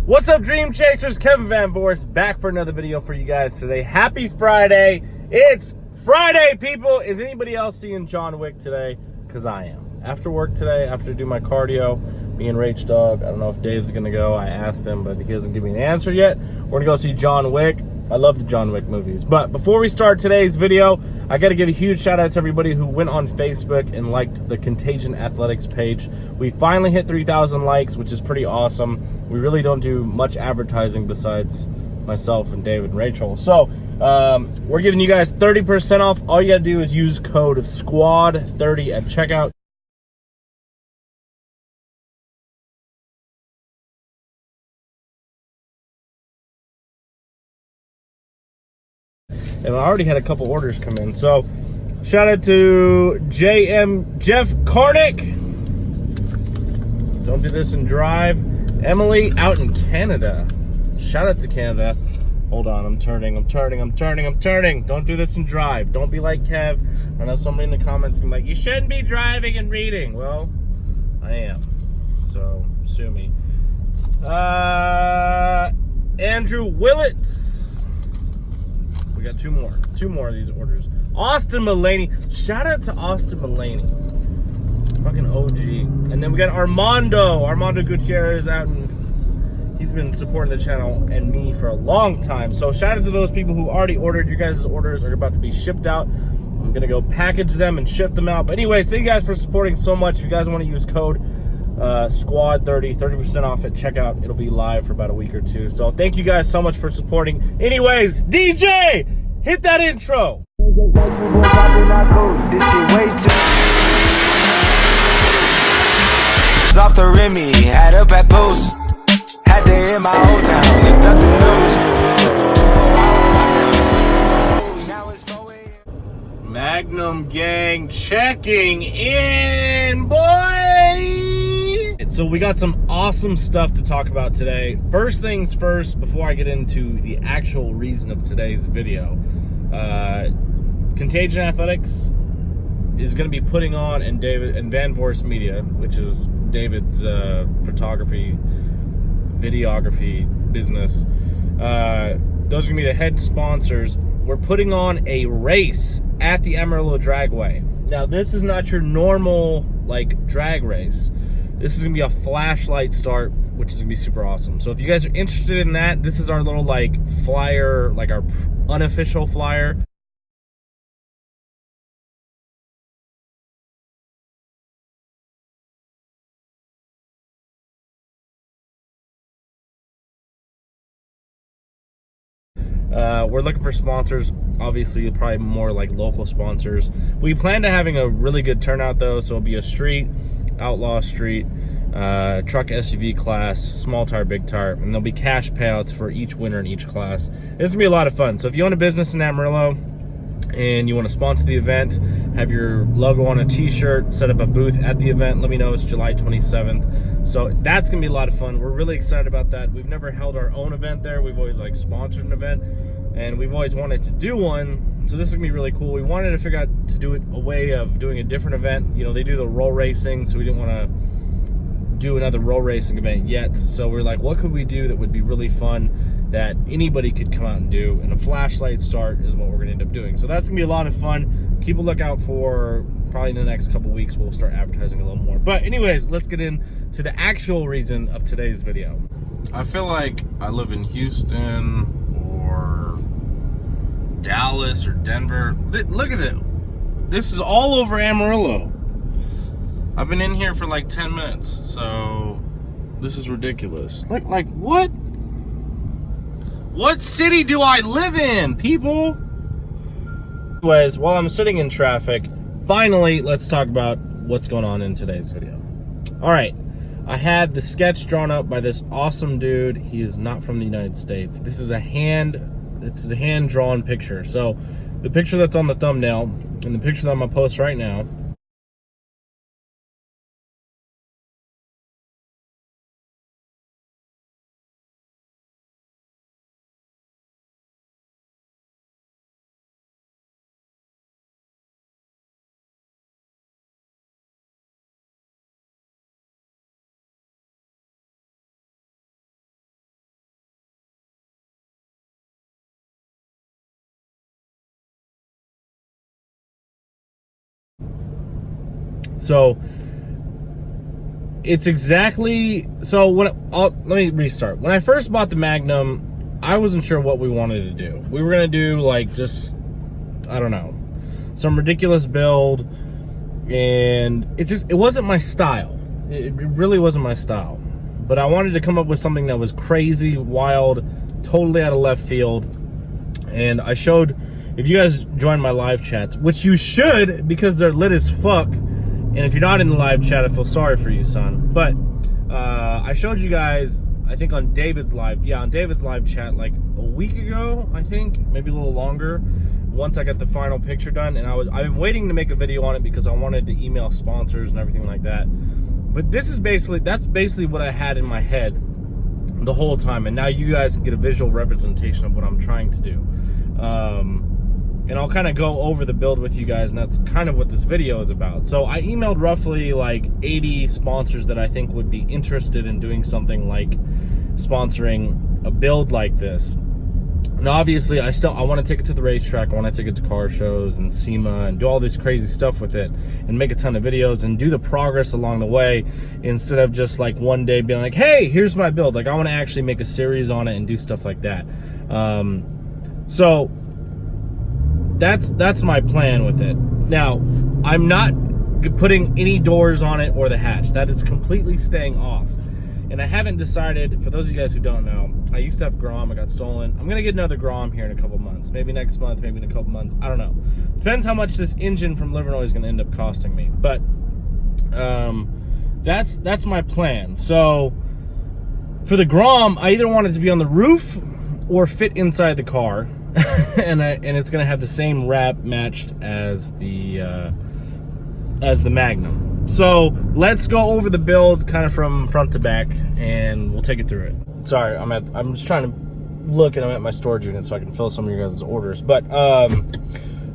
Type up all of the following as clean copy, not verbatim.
What's up, Dream Chasers? Kevin Van Voris back for another video for you guys today. Happy Friday. It's Friday, people. Is anybody else seeing John Wick today? Because I am. After work today, after I do my cardio, me and Rach Dog, I don't know if Dave's going to go. I asked him, but he hasn't given me an answer yet. We're going to go see John Wick. I love the John Wick movies. But before we start today's video, I got to give a huge shout out to everybody who went on Facebook and liked the Contagion Athletics page. We finally hit 3,000 likes, which is pretty awesome. We really don't do much advertising besides myself and David and Rachel. So we're giving you guys 30% off. All you got to do is use code SQUAD30 at checkout. And I already had a couple orders come in. So, shout out to Jeff Karnick. Don't do this and drive. Emily out in Canada. Shout out to Canada. Hold on, I'm turning. Don't do this and drive. Don't be like Kev. I know somebody in the comments can be like, you shouldn't be driving and reading. Well, I am. So, sue me. Andrew Willits. We got two more of these orders. Austin Mulaney. Shout out to Austin Mulaney. Fucking OG. And then we got Armando Gutierrez out, and he's been supporting the channel and me for a long time. So shout out to those people who already ordered. Your guys' orders are about to be shipped out. I'm gonna go package them and ship them out. But anyways, thank you guys for supporting so much. If you guys want to use code SQUAD30, 30% off at checkout. It'll be live for about a week or two. So thank you guys so much for supporting. Anyways, DJ, hit that intro. Off the Remy, had up at post, had to hit my old town and nothing news. Magnum gang checking in, boy. So we got some awesome stuff to talk about today. First things first, before I get into the actual reason of today's video, Contagion Athletics is going to be putting on, and Van Voris Media, which is David's photography, videography business. Those are going to be the head sponsors. We're putting on a race at the Amarillo Dragway. Now, this is not your normal like drag race. This is gonna be a flashlight start, which is gonna be super awesome. So if you guys are interested in that, this is our little like flyer, like our unofficial flyer. We're looking for sponsors. Obviously, probably more like local sponsors. We plan to having a really good turnout though, so it'll be a street, outlaw street, truck SUV class, small tire, big tire, and there'll be cash payouts for each winner in each class. It's gonna be a lot of fun. So if you own a business in Amarillo and you want to sponsor the event, have your logo on a t-shirt, set up a booth at the event, let me know. It's July 27th. So that's gonna be a lot of fun. We're really excited about that. We've never held our own event there. We've always like sponsored an event, and we've always wanted to do one. So this is gonna be really cool. We wanted to figure out to do it a way of doing a different event. You know, they do the roll racing, so we didn't want to do another roll racing event yet. So we're like, what could we do that would be really fun that anybody could come out and do? And a flashlight start is what we're gonna end up doing. So that's gonna be a lot of fun. Keep a lookout for probably in the next couple weeks. We'll start advertising a little more. But anyways, let's get into the actual reason of today's video. I feel like I live in Houston or Dallas or Denver. Look at it. This is all over Amarillo. I've been in here for like 10 minutes, so this is ridiculous. Like what? What city do I live in, people? Anyways, while I'm sitting in traffic, finally, let's talk about what's going on in today's video. All right, I had the sketch drawn up by this awesome dude. He is not from the United States. This is a hand-drawn picture. So the picture that's on the thumbnail and the picture that I'm gonna post right now, So it's exactly, so let me restart. When I first bought the Magnum, I wasn't sure what we wanted to do. We were gonna do like just, I don't know, some ridiculous build, and it wasn't my style. It really wasn't my style. But I wanted to come up with something that was crazy, wild, totally out of left field. And I showed, if you guys join my live chats, which you should because they're lit as fuck. And if you're not in the live chat, I feel sorry for you, son. But I showed you guys, I think on David's live chat like a week ago, I think, maybe a little longer, once I got the final picture done. And I've been waiting to make a video on it because I wanted to email sponsors and everything like that. But that's basically what I had in my head the whole time. And now you guys can get a visual representation of what I'm trying to do. And I'll kind of go over the build with you guys, and that's kind of what this video is about. So I emailed roughly like 80 sponsors that I think would be interested in doing something like sponsoring a build like this. And obviously I want to take it to the racetrack, I want to take it to car shows and SEMA and do all this crazy stuff with it and make a ton of videos and do the progress along the way, instead of just like one day being like, hey, here's my build. Like, I want to actually make a series on it and do stuff like that. So that's my plan with it. Now, I'm not putting any doors on it or the hatch. That is completely staying off. And I haven't decided, for those of you guys who don't know, I used to have Grom, I got stolen. I'm gonna get another Grom here in a couple months. Maybe next month, maybe in a couple months, I don't know. Depends how much this engine from Livernois is gonna end up costing me. But that's my plan. So for the Grom, I either want it to be on the roof or fit inside the car. and it's gonna have the same wrap matched as the Magnum. So let's go over the build kind of from front to back, and we'll take it through it. Sorry, I'm just trying to look, and I'm at my storage unit so I can fill some of your guys' orders. But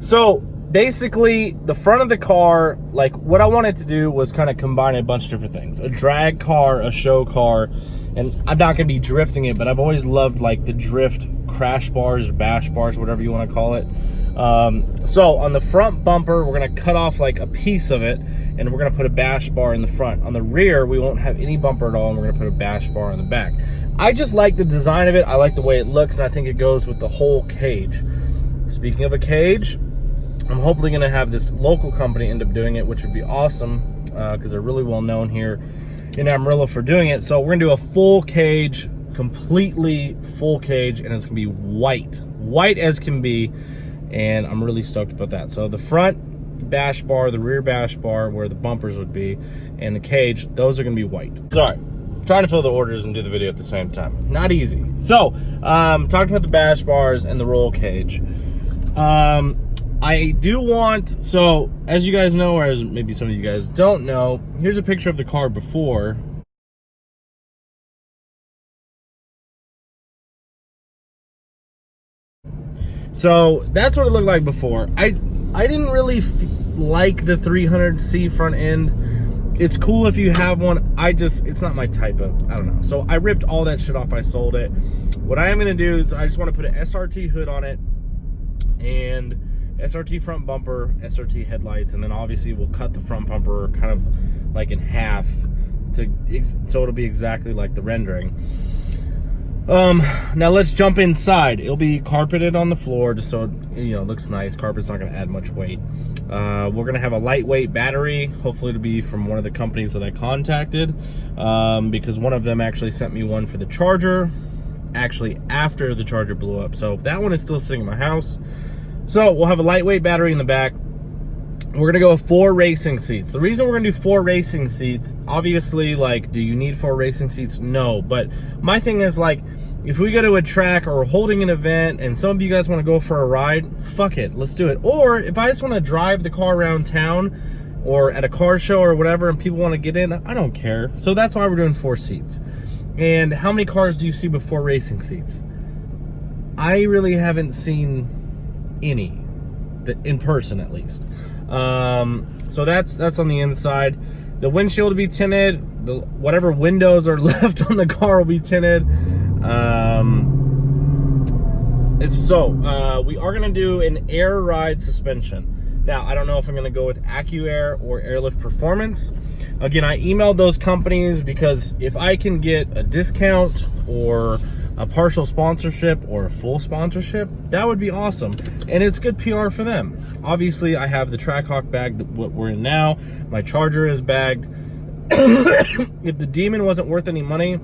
so basically, the front of the car, like what I wanted to do was kind of combine a bunch of different things: a drag car, a show car. And I'm not gonna be drifting it, but I've always loved like the drift crash bars or bash bars, whatever you want to call it. So on the front bumper, we're gonna cut off like a piece of it, and we're gonna put a bash bar in the front. On the rear, we won't have any bumper at all, and we're gonna put a bash bar in the back. I just like the design of it. I like the way it looks, and I think it goes with the whole cage. Speaking of a cage, I'm hopefully gonna have this local company end up doing it, which would be awesome because they're really well known here in Amarillo for doing it. So we're gonna do a full cage, completely full cage, and it's gonna be white as can be, and I'm really stoked about that. So the front bash bar, the rear bash bar where the bumpers would be, and the cage, those are gonna be white. Sorry, trying to fill the orders and do the video at the same time, not easy. So talking about the bash bars and the roll cage, I do want, so as you guys know, or as maybe some of you guys don't know, here's a picture of the car before. So that's what it looked like before. I didn't really like the 300C front end. It's cool if you have one. It's not my type of, I don't know. So I ripped all that shit off, I sold it. What I am gonna do is I just wanna put an SRT hood on it, and SRT front bumper, SRT headlights, and then obviously we'll cut the front bumper kind of like in half so it'll be exactly like the rendering. Now let's jump inside. It'll be carpeted on the floor just so it looks nice. Carpet's not gonna add much weight. We're gonna have a lightweight battery. Hopefully it'll be from one of the companies that I contacted, because one of them actually sent me one for the charger, actually after the charger blew up. So that one is still sitting in my house. So we'll have a lightweight battery in the back. We're gonna go with 4 racing seats. The reason we're gonna do 4 racing seats, obviously, like, do you need 4 racing seats? No, but my thing is, like, if we go to a track or we're holding an event and some of you guys wanna go for a ride, fuck it, let's do it. Or if I just wanna drive the car around town or at a car show or whatever and people wanna get in, I don't care. So that's why we're doing 4 seats. And how many cars do you see with 4 racing seats? I really haven't seen any, in person at least. So that's on the inside. The windshield will be tinted. Whatever windows are left on the car will be tinted. We are gonna do an air ride suspension. Now, I don't know if I'm going to go with AccuAir or Airlift Performance. Again, I emailed those companies because if I can get a discount or a partial sponsorship or a full sponsorship, that would be awesome. And it's good PR for them. Obviously, I have the Trackhawk bag, what we're in now. My Charger is bagged. If the Demon wasn't worth any money,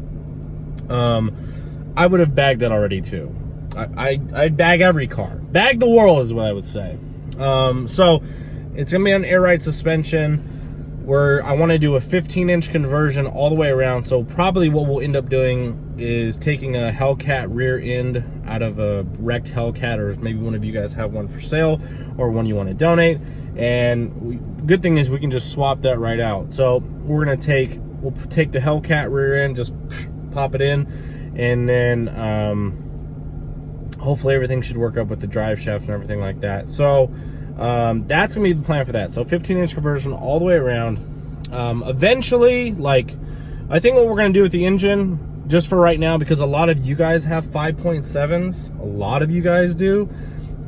I would have bagged it already too. I'd bag every car. Bag the world is what I would say. So it's gonna be on air ride suspension, where I want to do a 15-inch conversion all the way around. So probably what we'll end up doing is taking a Hellcat rear end out of a wrecked Hellcat, or maybe one of you guys have one for sale or one you want to donate. And good thing is we can just swap that right out. So we'll take the Hellcat rear end, just pop it in, and then hopefully everything should work up with the drive shaft and everything like that. So that's gonna be the plan for that. So 15-inch conversion all the way around. Eventually, like, I think what we're gonna do with the engine, just for right now, because a lot of you guys have 5.7s, a lot of you guys do.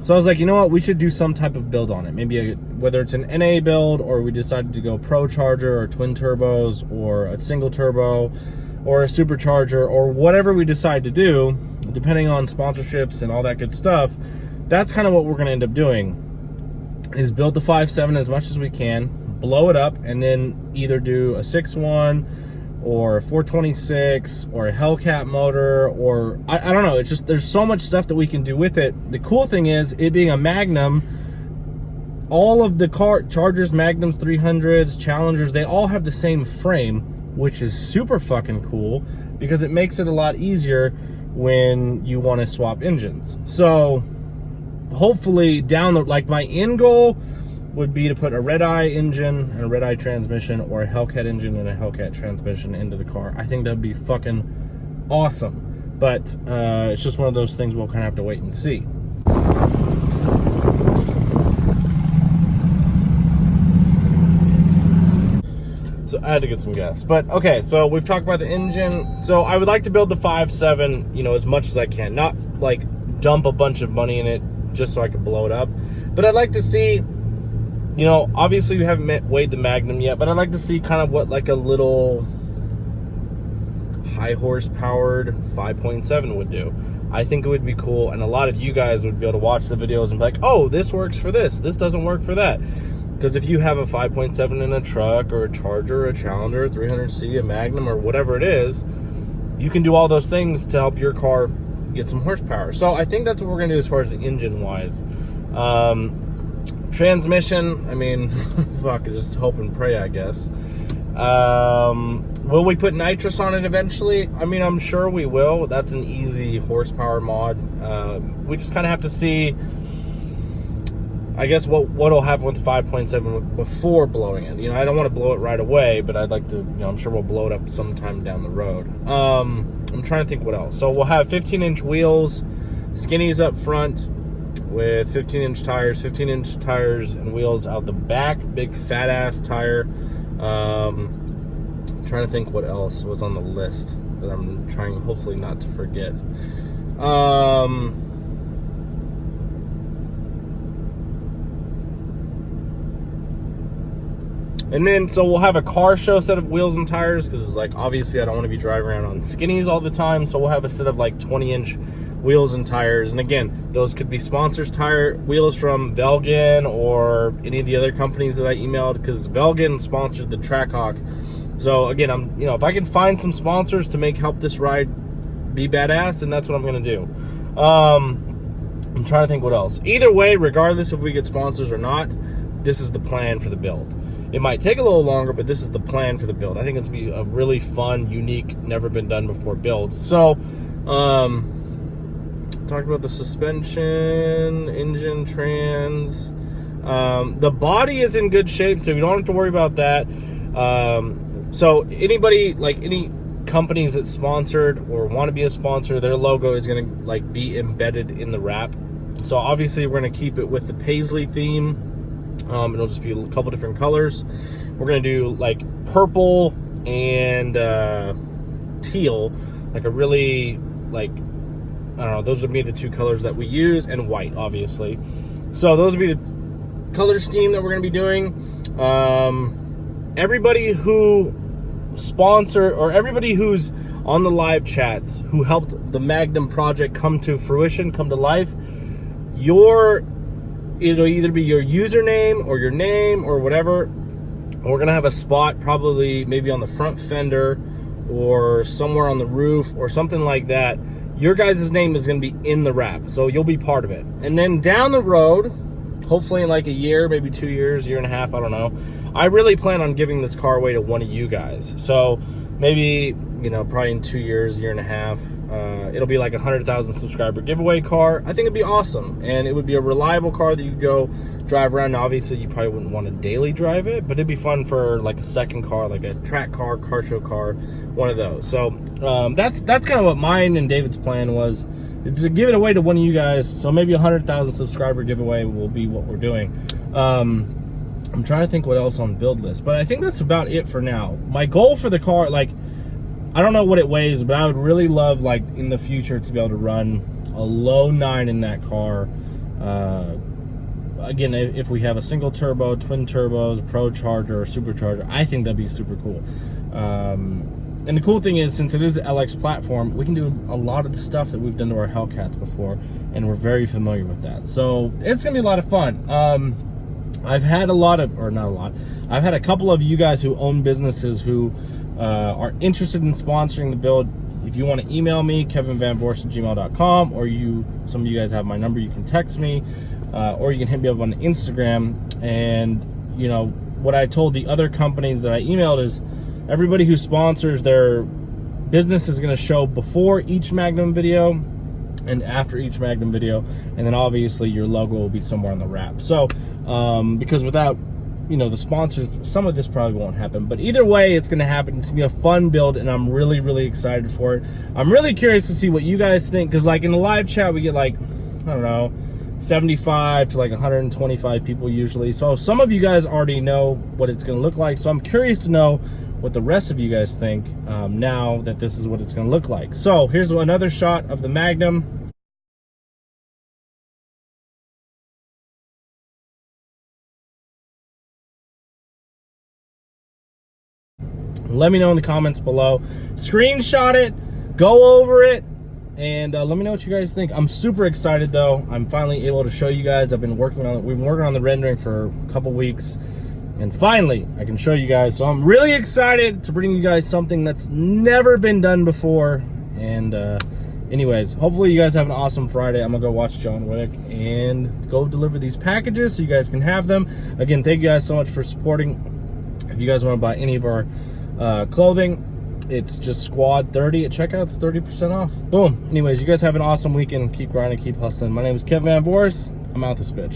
So I was like, you know what, we should do some type of build on it. Maybe whether it's an NA build, or we decided to go Pro Charger or twin turbos or a single turbo or a supercharger, or whatever we decide to do, depending on sponsorships and all that good stuff. That's kind of what we're going to end up doing, is build the 5.7 as much as we can, blow it up, and then either do a 6.1 or a 426 or a Hellcat motor, or I don't know. It's just, there's so much stuff that we can do with it. The cool thing is, it being a Magnum, all of the Chargers, Magnums, 300s, Challengers, they all have the same frame, which is super fucking cool, because it makes it a lot easier when you want to swap engines. So hopefully my end goal would be to put a red-eye engine and a red-eye transmission, or a Hellcat engine and a Hellcat transmission into the car. I think that'd be fucking awesome. But it's just one of those things we'll kind of have to wait and see. So I had to get some gas. But okay, so we've talked about the engine. So I would like to build the 5.7, you know, as much as I can. Not like dump a bunch of money in it just so I can blow it up. But I'd like to see, you know, obviously we haven't weighed the Magnum yet, but I'd like to see kind of what like a little high horsepowered 5.7 would do. I think it would be cool, and a lot of you guys would be able to watch the videos and be like, oh, this works for this doesn't work for that. Because if you have a 5.7 in a truck, or a Charger, or a Challenger, a 300C, a Magnum, or whatever it is, you can do all those things to help your car get some horsepower. So I think that's what we're going to do as far as the engine-wise. Transmission, I mean, fuck, just hope and pray, I guess. Will we put nitrous on it eventually? I mean, I'm sure we will. That's an easy horsepower mod. We just kind of have to see, I guess, what'll happen with the 5.7 before blowing it. You know, I don't want to blow it right away, but I'd like to, you know, I'm sure we'll blow it up sometime down the road. I'm trying to think what else. So we'll have 15-inch wheels, skinnies up front with 15-inch tires and wheels out the back, big fat ass tire. I'm trying to think what else was on the list that I'm trying hopefully not to forget. And then, so we'll have a car show set of wheels and tires, because like obviously I don't want to be driving around on skinnies all the time. So we'll have a set of like 20-inch wheels and tires. And again, those could be sponsors tire wheels from Velgen or any of the other companies that I emailed, because Velgen sponsored the Trackhawk. So again, I'm, you know, if I can find some sponsors to help this ride be badass, then that's what I'm gonna do. I'm trying to think what else. Either way, regardless if we get sponsors or not, this is the plan for the build. It might take a little longer, but this is the plan for the build. I think it's gonna be a really fun, unique, never been done before build. So, talked about the suspension, engine, trans. The body is in good shape, so you don't have to worry about that. So anybody, like any companies that sponsored or want to be a sponsor, their logo is gonna like be embedded in the wrap. So obviously we're gonna keep it with the Paisley theme. It'll just be a couple different colors. We're gonna do like purple and teal, like a really like, I don't know, those would be the two colors that we use, and white obviously. So those would be the color scheme that we're going to be doing. Everybody who sponsor, or everybody who's on the live chats who helped the Magnum project come to fruition, come to life, it'll either be your username or your name or whatever. We're gonna have a spot, probably maybe on the front fender or somewhere on the roof or something like that. Your guys' name is gonna be in the wrap, so you'll be part of it. And then down the road, hopefully in like a year, maybe 2 years, year and a half, I don't know, I really plan on giving this car away to one of you guys. So maybe, you know, probably in 2 years, year and a half, it'll be like a 100,000 subscriber giveaway car. I think it'd be awesome, and it would be a reliable car that you could go drive around. Now, obviously, you probably wouldn't want to daily drive it, but it'd be fun for like a second car, like a track car, car show car, one of those. So that's kind of what mine and David's plan was, is to give it away to one of you guys. So maybe a 100,000 subscriber giveaway will be what we're doing. I'm trying to think what else on the build list, but I think that's about it for now. My goal for the car, like, I don't know what it weighs, but I would really love, like, in the future to be able to run a low 9 in that car. Again, if we have a single turbo, twin turbos, pro charger, or supercharger, I think that'd be super cool. And the cool thing is, since it is an LX platform, we can do a lot of the stuff that we've done to our Hellcats before, and we're very familiar with that. So it's gonna be a lot of fun. I've had I've had a couple of you guys who own businesses who are interested in sponsoring the build. If you want to email me, kevinvanvoris@gmail.com, or some of you guys have my number, you can text me, or you can hit me up on Instagram. And, you know, what I told the other companies that I emailed is everybody who sponsors, their business is going to show before each Magnum video and after each Magnum video, and then obviously your logo will be somewhere on the wrap. So because without, you know, the sponsors, some of this probably won't happen, but either way, it's going to happen. It's going to be a fun build, and I'm really, really excited for it. I'm really curious to see what you guys think, because like in the live chat, we get like, I don't know, 75 to like 125 people usually. So some of you guys already know what it's going to look like. So I'm curious to know what the rest of you guys think now that this is what it's going to look like. So here's another shot of the Magnum. Let me know in the comments below. Screenshot it, go over it, and let me know what you guys think. I'm super excited though. I'm finally able to show you guys. We've been working on the rendering for a couple weeks, and finally I can show you guys. So I'm really excited to bring you guys something that's never been done before. And anyways, hopefully you guys have an awesome Friday. I'm gonna go watch John Wick and go deliver these packages so you guys can have them. Again, thank you guys so much for supporting. If you guys want to buy any of our clothing, it's just Squad 30 at checkout. It's 30% off. Boom. Anyways, you guys have an awesome weekend. Keep grinding, keep hustling. My name is Kevin Van Voris. I'm out this bitch.